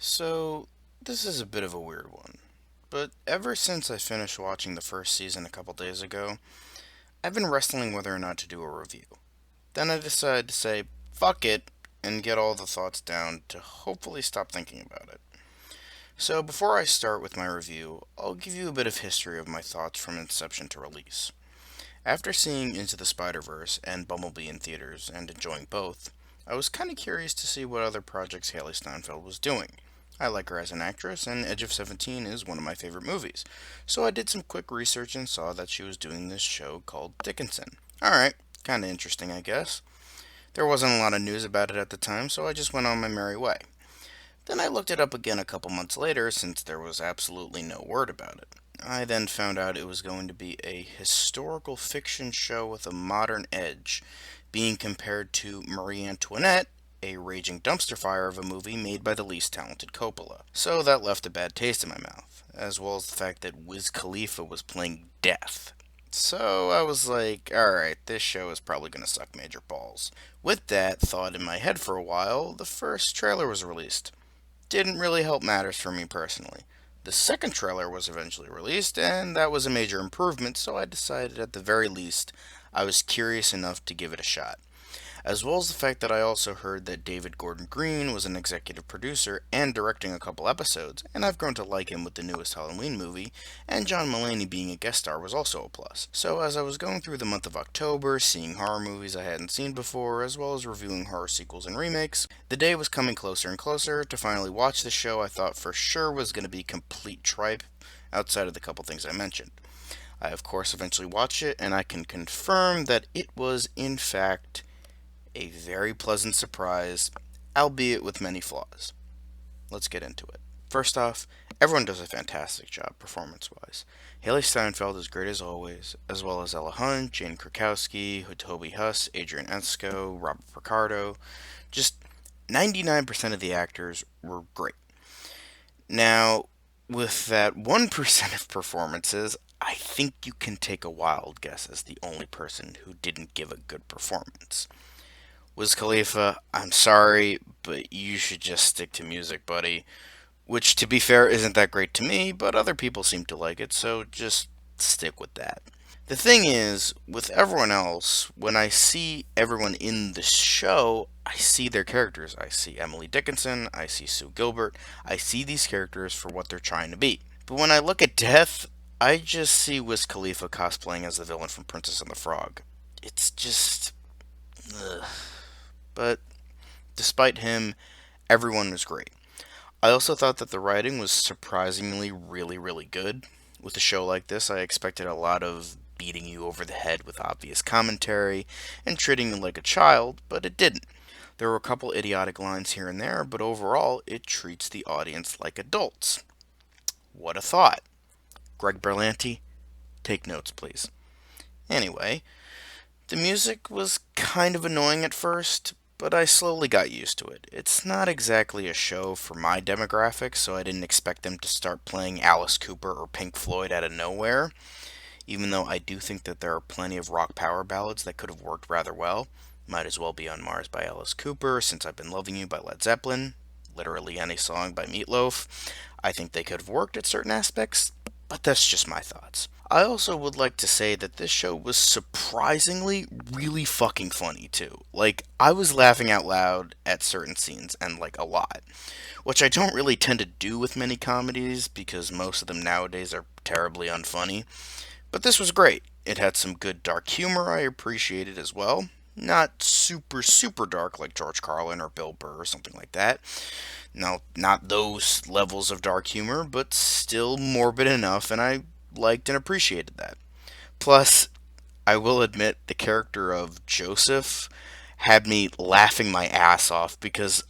So, this is a bit of a weird one, but ever since I finished watching the first season a couple days ago, I've been wrestling whether or not to do a review. Then I decided to say, fuck it, and get all the thoughts down to hopefully stop thinking about it. So, before I start with my review, I'll give you a bit of history of my thoughts from inception to release. After seeing Into the Spider-Verse and Bumblebee in theaters and enjoying both, I was kind of curious to see what other projects Haley Steinfeld was doing. I like her as an actress, and Edge of 17 is one of my favorite movies. So I did some quick research and saw that she was doing this show called Dickinson. Alright, kinda interesting, I guess. There wasn't a lot of news about it at the time, so I just went on my merry way. Then I looked it up again a couple months later since there was absolutely no word about it. I then found out it was going to be a historical fiction show with a modern edge, being compared to Marie Antoinette, a raging dumpster fire of a movie made by the least talented Coppola. So that left a bad taste in my mouth, as well as the fact that Wiz Khalifa was playing Death. So I was like, alright, this show is probably going to suck major balls. With that thought in my head for a while, the first trailer was released. Didn't really help matters for me personally. The second trailer was eventually released, and that was a major improvement, so I decided at the very least I was curious enough to give it a shot, as well as the fact that I also heard that David Gordon Green was an executive producer and directing a couple episodes, and I've grown to like him with the newest Halloween movie, and John Mulaney being a guest star was also a plus. So as I was going through the month of October, seeing horror movies I hadn't seen before, as well as reviewing horror sequels and remakes, the day was coming closer and closer to finally watch the show I thought for sure was going to be complete tripe, outside of the couple things I mentioned. I, of course, eventually watched it, and I can confirm that it was, in fact, a very pleasant surprise, albeit with many flaws. Let's get into it. First off, everyone does a fantastic job performance wise. Haley Steinfeld is great as always, as well as Ella Hunt, Jane Krakowski, Toby Huss, Adrian Esco, Robert Picardo. Just 99% of the actors were great. Now, with that 1% of performances, I think you can take a wild guess as the only person who didn't give a good performance. Wiz Khalifa, I'm sorry, but you should just stick to music, buddy. Which, to be fair, isn't that great to me, but other people seem to like it, so just stick with that. The thing is, with everyone else, when I see everyone in the show, I see their characters. I see Emily Dickinson, I see Sue Gilbert, I see these characters for what they're trying to be. But when I look at Death, I just see Wiz Khalifa cosplaying as the villain from Princess and the Frog. It's just. Ugh. But despite him, everyone was great. I also thought that the writing was surprisingly really, really good. With a show like this, I expected a lot of beating you over the head with obvious commentary and treating you like a child, but it didn't. There were a couple idiotic lines here and there, but overall, it treats the audience like adults. What a thought. Greg Berlanti, take notes, please. Anyway, the music was kind of annoying at first, but I slowly got used to it. It's not exactly a show for my demographic, so I didn't expect them to start playing Alice Cooper or Pink Floyd out of nowhere, even though I do think that there are plenty of rock power ballads that could have worked rather well. Might as well be On Mars by Alice Cooper, Since I've Been Loving You by Led Zeppelin, literally any song by Meatloaf. I think they could have worked at certain aspects, but that's just my thoughts. I also would like to say that this show was surprisingly really fucking funny too. Like, I was laughing out loud at certain scenes, and like a lot, which I don't really tend to do with many comedies because most of them nowadays are terribly unfunny. But this was great. It had some good dark humor I appreciated as well. Not super, super dark like George Carlin or Bill Burr or something like that. No, not those levels of dark humor, but still morbid enough, and I liked and appreciated that. Plus, I will admit the character of Joseph had me laughing my ass off because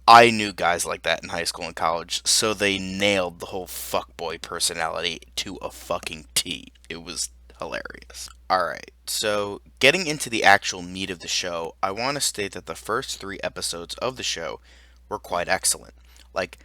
I knew guys like that in high school and college, so they nailed the whole fuckboy personality to a fucking T. It was hilarious. Alright, so getting into the actual meat of the show, I want to state that the first three episodes of the show were quite excellent. Like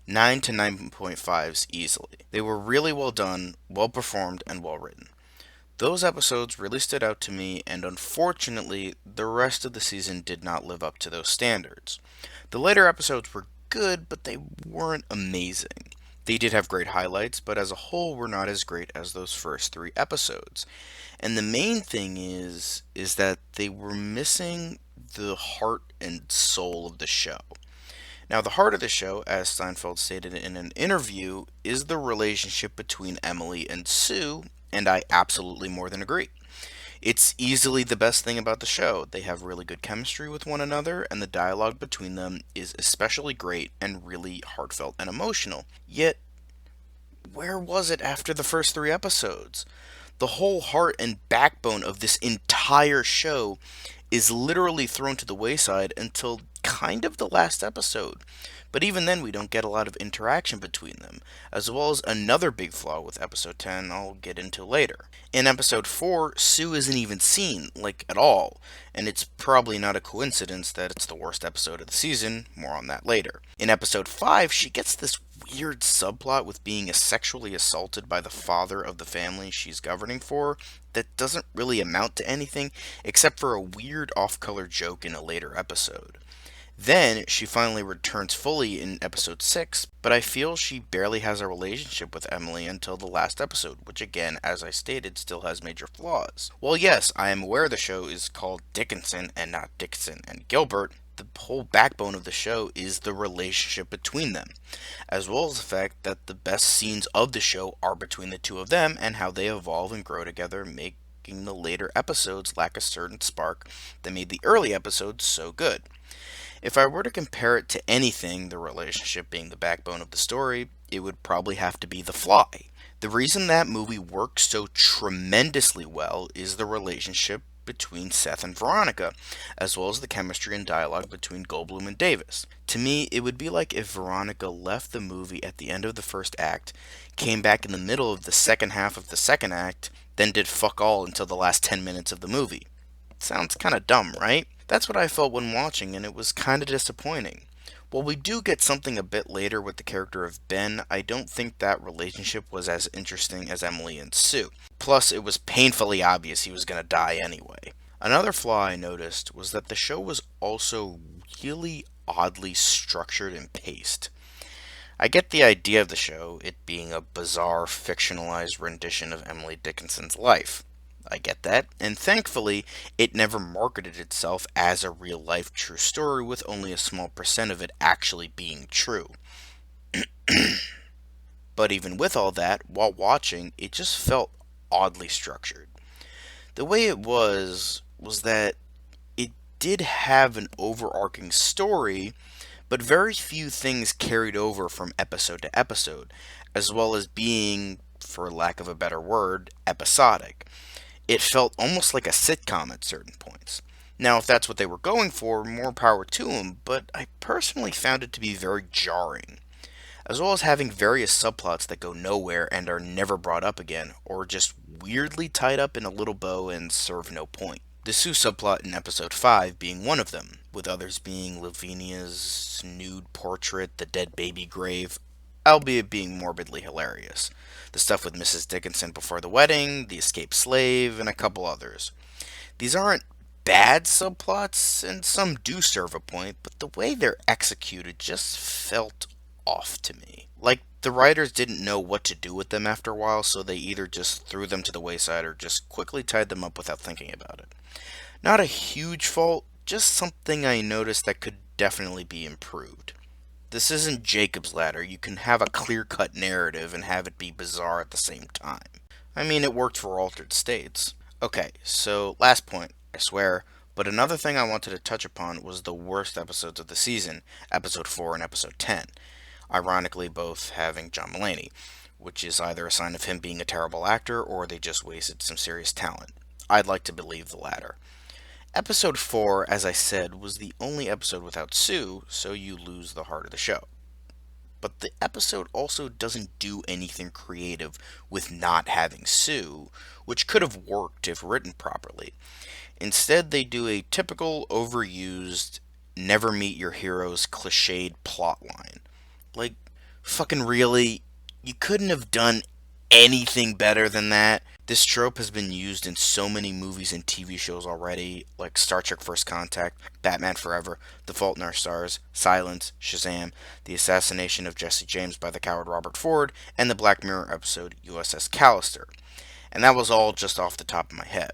9 to 9.5s easily. They were really well done, well performed, and well written. Those episodes really stood out to me, and unfortunately, the rest of the season did not live up to those standards. The later episodes were good, but they weren't amazing. They did have great highlights, but as a whole were not as great as those first 3 episodes. And the main thing is that they were missing the heart and soul of the show. Now, the heart of the show, as Steinfeld stated in an interview, is the relationship between Emily and Sue, and I absolutely more than agree. It's easily the best thing about the show. They have really good chemistry with one another, and the dialogue between them is especially great and really heartfelt and emotional. Yet, where was it after the first 3 episodes? The whole heart and backbone of this entire show is literally thrown to the wayside until kind of the last episode. But even then, we don't get a lot of interaction between them, as well as another big flaw with episode 10 I'll get into later. In episode 4, Sue isn't even seen, like, at all, and it's probably not a coincidence that it's the worst episode of the season, more on that later. In episode 5, she gets this weird subplot with being sexually assaulted by the father of the family she's governing for that doesn't really amount to anything except for a weird off-color joke in a later episode. Then she finally returns fully in episode 6, but I feel she barely has a relationship with Emily until the last episode, which again, as I stated, still has major flaws. Well, yes, I am aware the show is called Dickinson and not Dixon and Gilbert. The whole backbone of the show is the relationship between them, as well as the fact that the best scenes of the show are between the two of them and how they evolve and grow together, making the later episodes lack a certain spark that made the early episodes so good. If I were to compare it to anything, the relationship being the backbone of the story, it would probably have to be The Fly. The reason that movie works so tremendously well is the relationship between Seth and Veronica, as well as the chemistry and dialogue between Goldblum and Davis. To me, it would be like if Veronica left the movie at the end of the first act, came back in the middle of the second half of the second act, then did fuck all until the last 10 minutes of the movie. Sounds kinda dumb, right? That's what I felt when watching, and it was kinda disappointing. While we do get something a bit later with the character of Ben, I don't think that relationship was as interesting as Emily and Sue. Plus, it was painfully obvious he was gonna die anyway. Another flaw I noticed was that the show was also really oddly structured and paced. I get the idea of the show, it being a bizarre, fictionalized rendition of Emily Dickinson's life. I get that, and thankfully, it never marketed itself as a real life true story with only a small percent of it actually being true. But even with all that, while watching, it just felt oddly structured. The way it was that it did have an overarching story, but very few things carried over from episode to episode, as well as being, for lack of a better word, episodic. It felt almost like a sitcom at certain points. Now, if that's what they were going for, more power to them, but I personally found it to be very jarring, as well as having various subplots that go nowhere and are never brought up again, or just weirdly tied up in a little bow and serve no point. The Sue subplot in episode 5 being one of them, with others being Lavinia's nude portrait, the dead baby grave, albeit being morbidly hilarious. The stuff with Mrs. Dickinson before the wedding, the escaped slave, and a couple others. These aren't bad subplots, and some do serve a point, but the way they're executed just felt off to me. Like the writers didn't know what to do with them after a while, so they either just threw them to the wayside or just quickly tied them up without thinking about it. Not a huge fault, just something I noticed that could definitely be improved. This isn't Jacob's Ladder. You can have a clear-cut narrative and have it be bizarre at the same time. I mean, it worked for Altered States. Okay, so last point, I swear, but another thing I wanted to touch upon was the worst episodes of the season, episode 4 and episode 10. Ironically, both having John Mulaney, which is either a sign of him being a terrible actor or they just wasted some serious talent. I'd like to believe the latter. Episode 4, as I said, was the only episode without Sue, so you lose the heart of the show. But the episode also doesn't do anything creative with not having Sue, which could have worked if written properly. Instead, they do a typical, overused, never meet your heroes cliched plotline. Like, fucking really? You couldn't have done anything better than that? This trope has been used in so many movies and TV shows already, like Star Trek First Contact, Batman Forever, The Fault in Our Stars, Silence, Shazam, the assassination of Jesse James by the coward Robert Ford, and the Black Mirror episode USS Callister. And that was all just off the top of my head.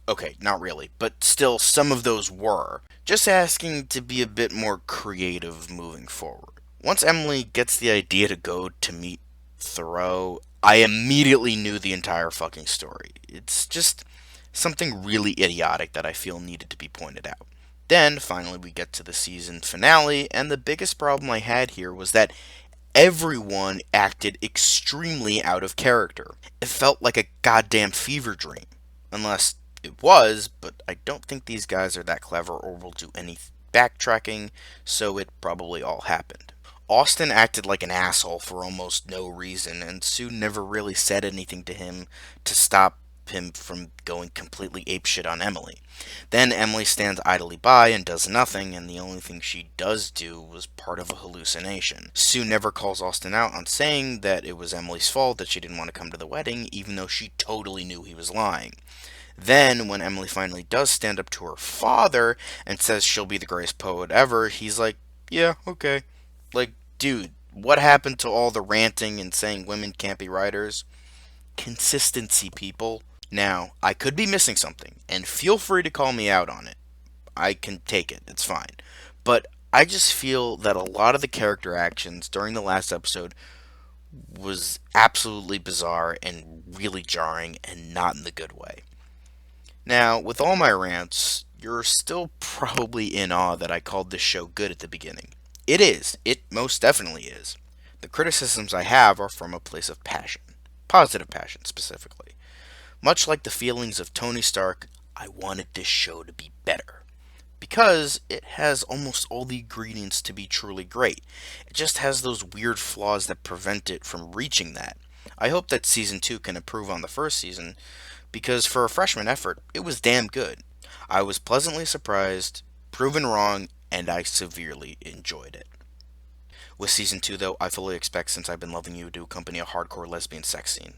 Okay, not really, but still, some of those were. Just asking to be a bit more creative moving forward. Once Emily gets the idea to go to meet Thoreau, I immediately knew the entire fucking story. It's just something really idiotic that I feel needed to be pointed out. Then, finally, we get to the season finale, and the biggest problem I had here was that everyone acted extremely out of character. It felt like a goddamn fever dream. Unless it was, but I don't think these guys are that clever or will do any backtracking, so it probably all happened. Austin acted like an asshole for almost no reason, and Sue never really said anything to him to stop him from going completely apeshit on Emily. Then Emily stands idly by and does nothing, and the only thing she does do was part of a hallucination. Sue never calls Austin out on saying that it was Emily's fault that she didn't want to come to the wedding, even though she totally knew he was lying. Then, when Emily finally does stand up to her father and says she'll be the greatest poet ever, he's like, yeah, okay. Like, dude, what happened to all the ranting and saying women can't be writers? Consistency, people. Now, I could be missing something, and feel free to call me out on it. I can take it, it's fine. But I just feel that a lot of the character actions during the last episode was absolutely bizarre and really jarring and not in the good way. Now, with all my rants, you're still probably in awe that I called this show good at the beginning. It is. It most definitely is. The criticisms I have are from a place of passion. Positive passion, specifically. Much like the feelings of Tony Stark, I wanted this show to be better. Because it has almost all the ingredients to be truly great. It just has those weird flaws that prevent it from reaching that. I hope that season 2 can improve on the first season, because for a freshman effort, it was damn good. I was pleasantly surprised, proven wrong, and I severely enjoyed it. With season 2, though, I fully expect Since I've Been Loving You to accompany a hardcore lesbian sex scene.